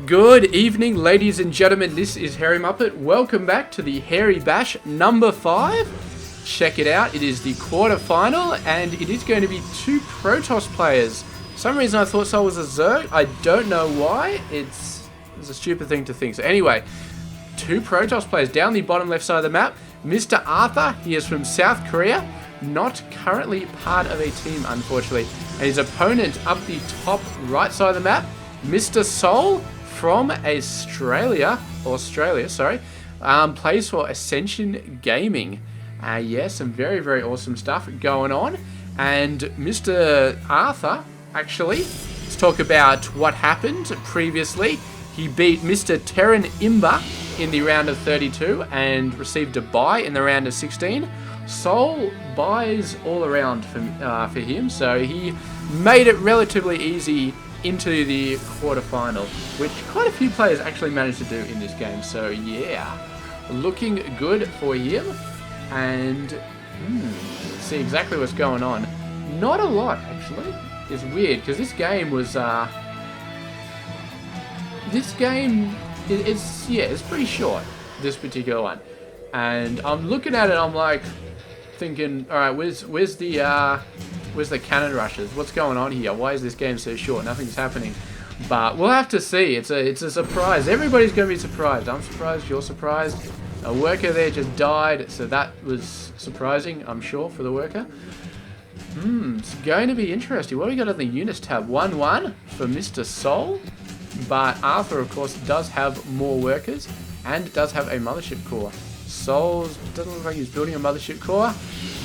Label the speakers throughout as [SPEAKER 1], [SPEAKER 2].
[SPEAKER 1] Good evening, ladies and gentlemen. This is Hairy Muppet. Welcome back to the Hairy Bash number 5. Check it out. It is the quarterfinal, and it is going to be two Protoss players. For some reason I thought SouL was a Zerg. I don't know why. It's a stupid thing to think. So anyway, two Protoss players down the bottom left side of the map. Mr. Arthur, he is from South Korea. Not currently part of a team, unfortunately. And his opponent up the top right side of the map, Mr. SouL from Australia, plays for Ascension Gaming. Yeah, some very, very awesome stuff going on. And Mr. Arthur, actually, let's talk about what happened previously. He beat Mr. Terran Imba in the round of 32 and received a bye in the round of 16. SouL buys all around for him, so he made it relatively easy into the quarterfinal, which quite a few players actually managed to do in this game. So yeah, looking good for him. And let's see exactly what's going on. Not a lot, actually. It's weird because this game was it's pretty short, this particular one. And I'm looking at it, I'm like thinking, all right, where's the cannon rushes? What's going on here? Why is this game so short? Nothing's happening. But we'll have to see. It's a surprise. Everybody's going to be surprised. I'm surprised. You're surprised. A worker there just died, so that was surprising, I'm sure, for the worker. It's going to be interesting. What do we got on the units tab? 1-1 for Mr. SouL. But Arthur, of course, does have more workers and does have a mothership core. SouL doesn't look like he's building a mothership core,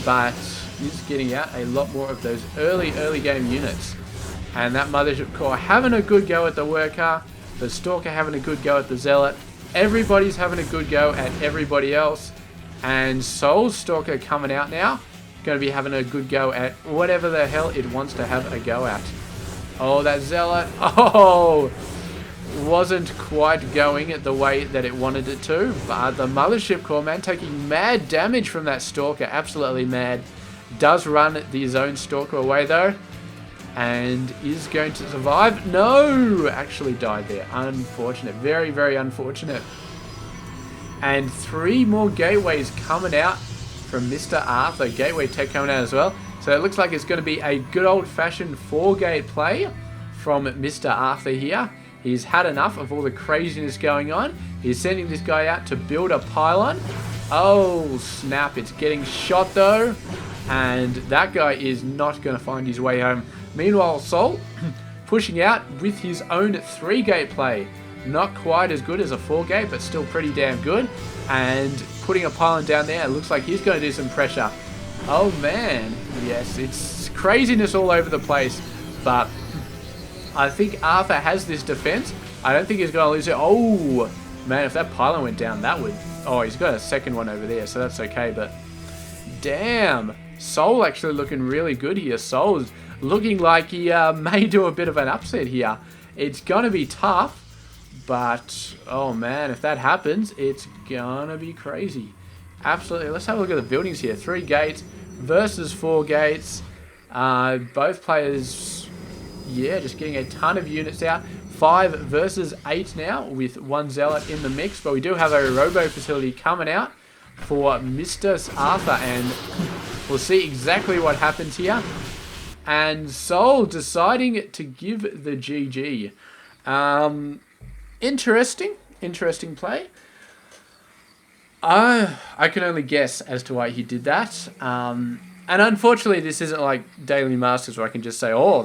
[SPEAKER 1] but he's getting out a lot more of those early game units. And that mothership core having a good go at the worker, the stalker having a good go at the zealot, everybody's having a good go at everybody else, and SouL's stalker coming out now, going to be having a good go at whatever the hell it wants to have a go at. Oh, that zealot, wasn't quite going the way that it wanted it to, but the mothership core, man, taking mad damage from that stalker, absolutely mad. Does run the zone stalker away though, and is going to survive. No, actually died there. Unfortunate, very, very unfortunate. And 3 more gateways coming out from Mr. Arthur. Gateway tech coming out as well. So it looks like it's going to be a good old-fashioned 4-gate play from Mr. Arthur here. He's had enough of all the craziness going on. He's sending this guy out to build a pylon. Oh, snap. It's getting shot, though. And that guy is not going to find his way home. Meanwhile, SouL pushing out with his own 3-gate play. Not quite as good as a 4-gate, but still pretty damn good. And putting a pylon down there. It looks like he's going to do some pressure. Oh, man. Yes, it's craziness all over the place. But I think Arthur has this defense. I don't think he's going to lose it. Oh, man, if that pylon went down, that would... Oh, he's got a second one over there, so that's okay, but... Damn. SouL actually looking really good here. SouL's looking like he may do a bit of an upset here. It's going to be tough, but... Oh, man, if that happens, it's going to be crazy. Absolutely. Let's have a look at the buildings here. 3 gates versus 4 gates. Both players... Yeah, just getting a ton of units out. 5 versus 8 now with 1 zealot in the mix. But we do have a robo facility coming out for Mr. Arthur. And we'll see exactly what happens here. And SouL deciding to give the GG. Interesting play. I can only guess as to why he did that. And unfortunately, this isn't like Daily Masters where I can just say, oh,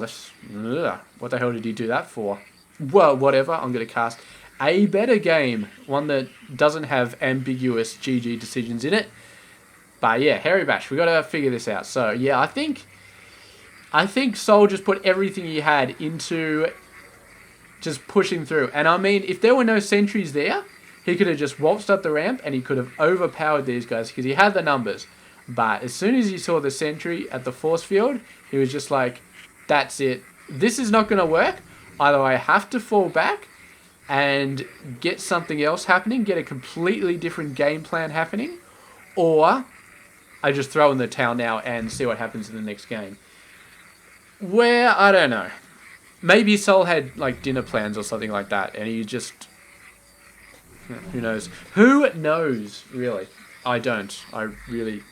[SPEAKER 1] what the hell did he do that for? Well, whatever. I'm going to cast a better game. One that doesn't have ambiguous GG decisions in it. But yeah, Hairy Bash. We got to figure this out. So yeah, I think SouL just put everything he had into just pushing through. And I mean, if there were no sentries there, he could have just waltzed up the ramp and he could have overpowered these guys because he had the numbers. But as soon as he saw the sentry at the force field, he was just like, that's it. This is not going to work. Either I have to fall back and get something else happening, get a completely different game plan happening, or I just throw in the towel now and see what happens in the next game. Where, I don't know. maybe SouL had like dinner plans or something like that, and he just, who knows? Who knows, really? I don't. I really,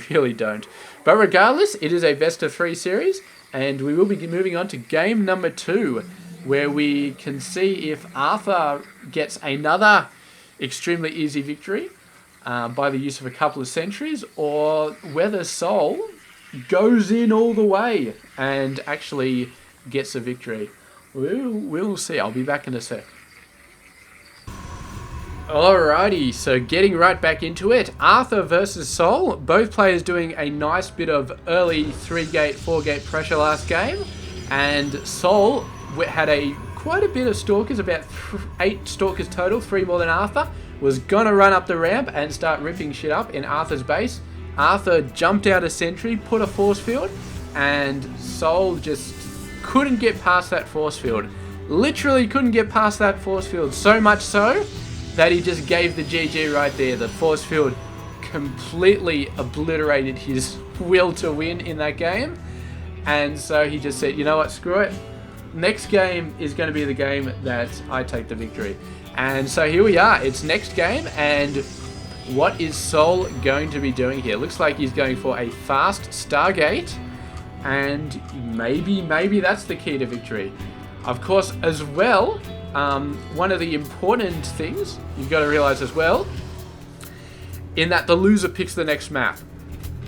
[SPEAKER 1] really don't. But regardless, it is a best of 3 series, and we will be moving on to game number 2, where we can see if Arthur gets another extremely easy victory by the use of a couple of sentries, or whether SouL goes in all the way and actually gets a victory. We'll see. I'll be back in a sec. Alrighty, so getting right back into it. Arthur versus SouL. Both players doing a nice bit of early 3-gate, 4-gate pressure last game. And SouL had quite a bit of Stalkers, about 8 Stalkers total, 3 more than Arthur. Was gonna run up the ramp and start ripping shit up in Arthur's base. Arthur jumped out a sentry, put a force field, and SouL just couldn't get past that force field. Literally couldn't get past that force field, so much so that he just gave the GG right there. The force field completely obliterated his will to win in that game. And so he just said, you know what, screw it. Next game is going to be the game that I take the victory. And so here we are. It's next game, and what is SouL going to be doing here? Looks like he's going for a fast Stargate, and maybe that's the key to victory. Of course, as well, one of the important things you've got to realize as well, in that the loser picks the next map.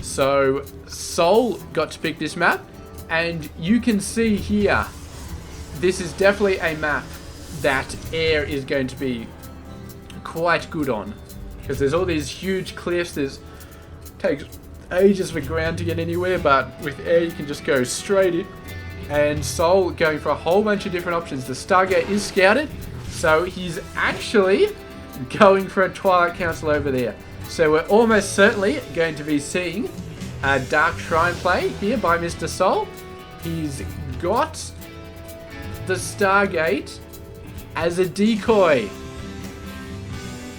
[SPEAKER 1] So SouL got to pick this map, and you can see here, this is definitely a map that air is going to be quite good on, because there's all these huge cliffs. Takes ages for ground to get anywhere, but with air you can just go straight in. And SouL going for a whole bunch of different options. The Stargate is scouted, so he's actually going for a Twilight Council over there. So we're almost certainly going to be seeing a Dark Shrine play here by Mr. SouL. He's got the Stargate as a decoy.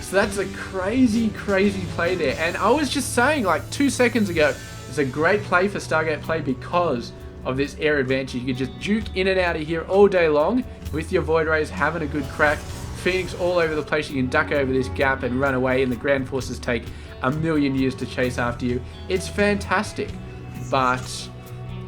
[SPEAKER 1] So that's a crazy play there. And I was just saying like 2 seconds ago, it's a great play for Stargate play because of this air advantage. You can just juke in and out of here all day long with your Void Rays having a good crack. Phoenix all over the place. You can duck over this gap and run away, and the ground forces take a million years to chase after you. It's fantastic. But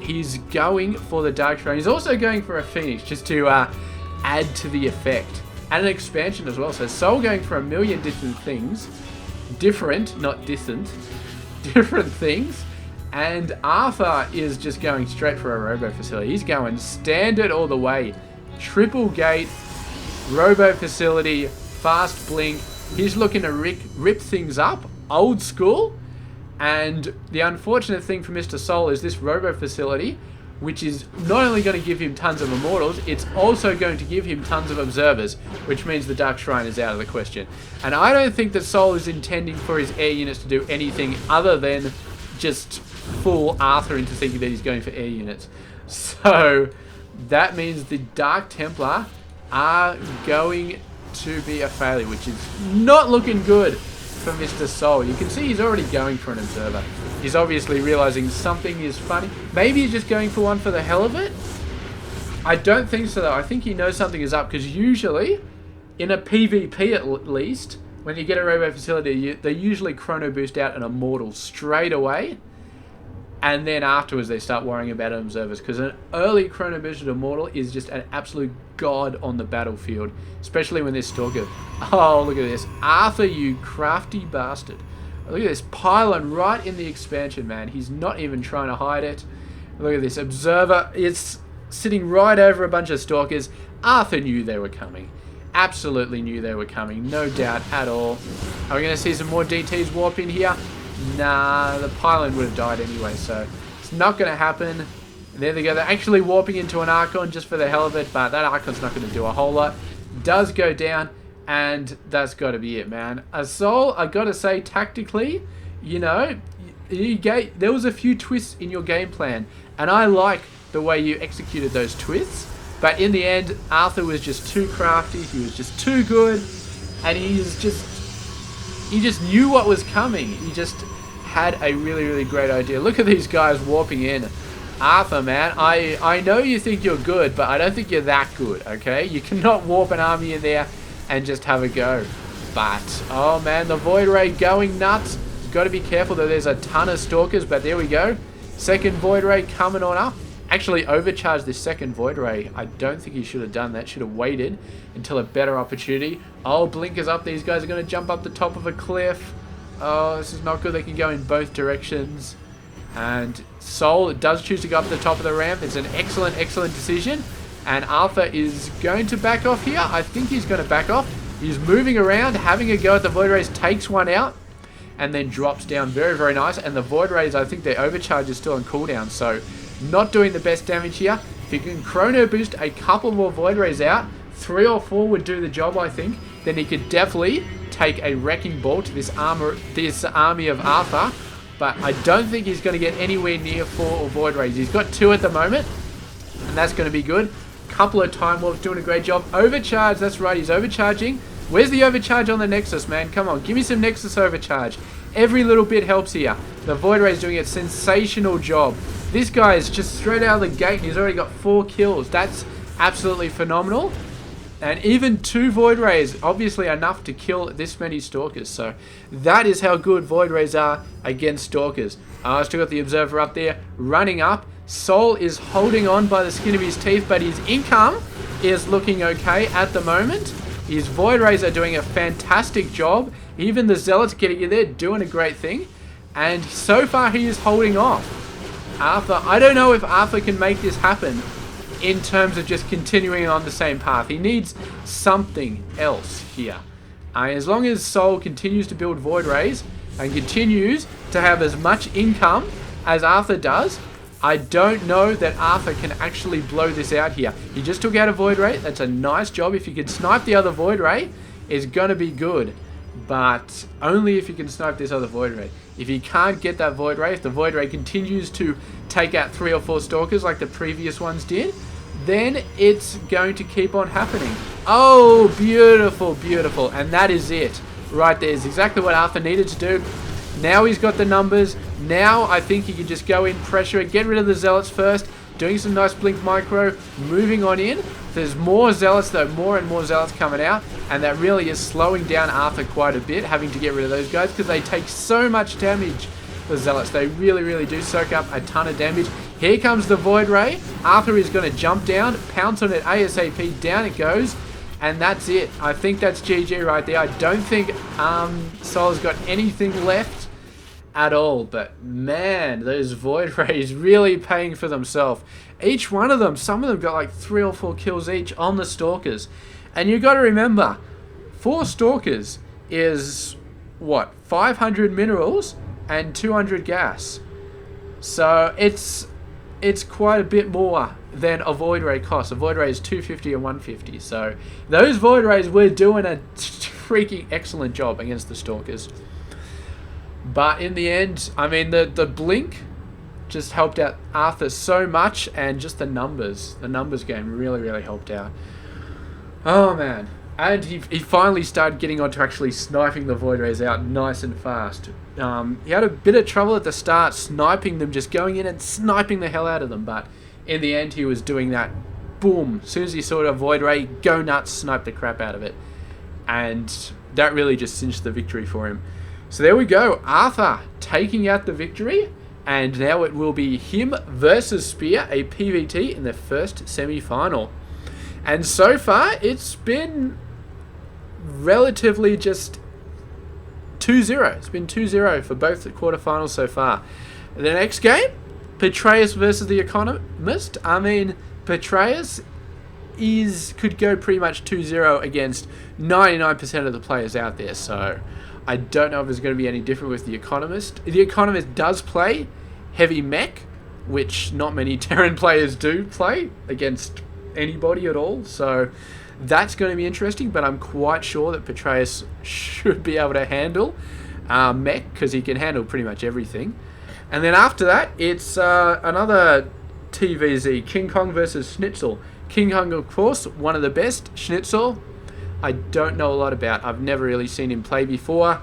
[SPEAKER 1] he's going for the Dark Shrine. He's also going for a Phoenix just to add to the effect. And an expansion as well. So SouL going for a million different things. Different, not distant. Different things. And Arthur is just going straight for a Robo Facility. He's going standard all the way. Triple gate, Robo Facility, fast blink. He's looking to rip things up. Old school. And the unfortunate thing for Mr. SouL is this Robo Facility, which is not only going to give him tons of Immortals, it's also going to give him tons of Observers, which means the Dark Shrine is out of the question. And I don't think that SouL is intending for his air units to do anything other than just fool Arthur into thinking that he's going for air units. So that means the Dark Templar are going to be a failure, which is not looking good for Mr. SouL. You can see he's already going for an Observer. He's obviously realizing something is funny. Maybe he's just going for one for the hell of it. I don't think so though. I think he knows something is up, because usually in a PvP at least, when you get a Robo Facility, they usually chrono boost out an Immortal straight away, and then afterwards they start worrying about Observers, because an early chrono boosted Immortal is just an absolute god on the battlefield, especially when there's Stalker. Oh, look at this. Arthur, you crafty bastard. Look at this pylon right in the expansion, man. He's not even trying to hide it. Look at this Observer. It's sitting right over a bunch of Stalkers. Arthur knew they were coming. Absolutely knew they were coming. No doubt at all. Are we going to see some more DTs warp in here? Nah, the pylon would have died anyway, so it's not going to happen. There they go. They're actually warping into an Archon just for the hell of it, but that Archon's not going to do a whole lot. Does go down. And that's got to be it, man. SouL, I got to say, tactically, you know, there was a few twists in your game plan. And I like the way you executed those twists. But in the end, Arthur was just too crafty. He was just too good. And he just knew what was coming. He just had a really great idea. Look at these guys warping in. Arthur, man, I know you think you're good, but I don't think you're that good, okay? You cannot warp an army in there and just have a go. But, oh man, the Void Ray going nuts. Got to be careful though, there's a ton of Stalkers, but there we go. Second Void Ray coming on up. Actually overcharged this second Void Ray. I don't think he should have done that. Should have waited until a better opportunity. Oh, blinkers up. These guys are going to jump up the top of a cliff. Oh, this is not good. They can go in both directions. And SouL does choose to go up the top of the ramp. It's an excellent, excellent decision. And Arthur is going to back off here. I think he's going to back off. He's moving around, having a go at the Void Rays, takes one out, and then drops down. Very, very nice. And the Void Rays, I think their overcharge is still on cooldown, so not doing the best damage here. If you can chrono boost a couple more Void Rays out, 3 or 4 would do the job, I think. Then he could definitely take a wrecking ball to this army of Arthur. But I don't think he's going to get anywhere near 4 Void Rays. He's got 2 at the moment, and that's going to be good. Couple of Time Warps doing a great job. Overcharge, that's right, he's overcharging. Where's the overcharge on the Nexus, man? Come on, give me some Nexus overcharge. Every little bit helps here. The Void Ray's doing a sensational job. This guy is just straight out of the gate, and he's already got 4 kills. That's absolutely phenomenal. And even 2 Void Rays, obviously enough to kill this many Stalkers. So that is how good Void Rays are against Stalkers. Still got the Observer up there, running up. SouL is holding on by the skin of his teeth, but his income is looking okay at the moment. His Void Rays are doing a fantastic job. Even the Zealots getting in there, doing a great thing. And so far he is holding off. Arthur, I don't know if Arthur can make this happen in terms of just continuing on the same path. He needs something else here. As long as SouL continues to build Void Rays and continues to have as much income as Arthur does, I don't know that Arthur can actually blow this out here. He just took out a Void Ray. That's a nice job. If you can snipe the other Void Ray, it's going to be good. But only if you can snipe this other Void Ray. If you can't get that Void Ray, if the Void Ray continues to take out 3 or 4 Stalkers like the previous ones did, then it's going to keep on happening. Oh, beautiful, beautiful. And that is it. Right there is exactly what Arthur needed to do. Now he's got the numbers. Now I think he can just go in, pressure it, get rid of the Zealots first, doing some nice blink micro, moving on in. There's more Zealots though, more and more Zealots coming out, and that really is slowing down Arthur quite a bit, having to get rid of those guys because they take so much damage. The Zealots, they really, really do soak up a ton of damage. Here comes the Void Ray. Arthur is going to jump down, pounce on it ASAP, down it goes. And that's it. I think that's GG right there. I don't think SouL's got anything left at all. But man, those Void Rays really paying for themselves. Each one of them, some of them got like 3 or 4 kills each on the Stalkers. And you got to remember, 4 Stalkers is, what, 500 minerals and 200 gas. So it's quite a bit more than a Void Ray costs. A Void Ray is 250 and 150. So those Void Rays were doing a freaking excellent job against the Stalkers. But in the end, I mean, the blink just helped out Arthur so much, and just the numbers game really, really helped out. Oh man. And he finally started getting on to actually sniping the Void Rays out nice and fast. He had a bit of trouble at the start sniping them, just going in and sniping the hell out of them, but in the end he was doing that. Boom, as soon as he saw a Void Ray, go nuts, snipe the crap out of it. And that really just cinched the victory for him. So there we go, Arthur taking out the victory, and now it will be him versus Spear, a PvT in the first semi-final. And so far it's been relatively just 2-0. It's been 2-0 for both the quarterfinals so far. The next game, Petraeus versus the Economist. I mean, Petraeus could go pretty much 2-0 against 99% of the players out there. So I don't know if it's going to be any different with the Economist. The Economist does play heavy mech, which not many Terran players do play against anybody at all. So that's going to be interesting, but I'm quite sure that Petraeus should be able to handle mech, because he can handle pretty much everything. And then after that, it's another TVZ, King Kong versus Schnitzel. King Kong, of course, one of the best. Schnitzel, I don't know a lot about. I've never really seen him play before.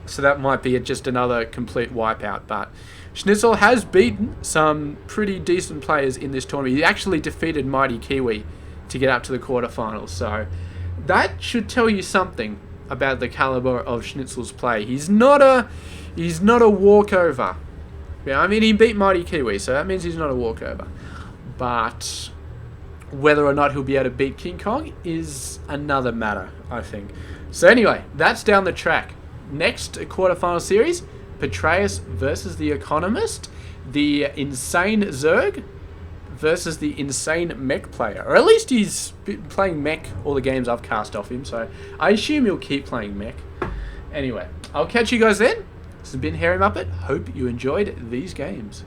[SPEAKER 1] So that might be just another complete wipeout. But Schnitzel has beaten some pretty decent players in this tournament. He actually defeated Mighty Kiwi to get up to the quarterfinals. So that should tell you something about the caliber of Schnitzel's play. He's not a walkover. Yeah, I mean, he beat Mighty Kiwi, so that means he's not a walkover. But whether or not he'll be able to beat King Kong is another matter, I think. So anyway, that's down the track. Next quarterfinal series, Petraeus versus the Economist, the insane Zerg versus the insane mech player. Or at least he's been playing mech all the games I've cast off him, so I assume he'll keep playing mech. Anyway, I'll catch you guys then. This has been Hairy Muppet. Hope you enjoyed these games.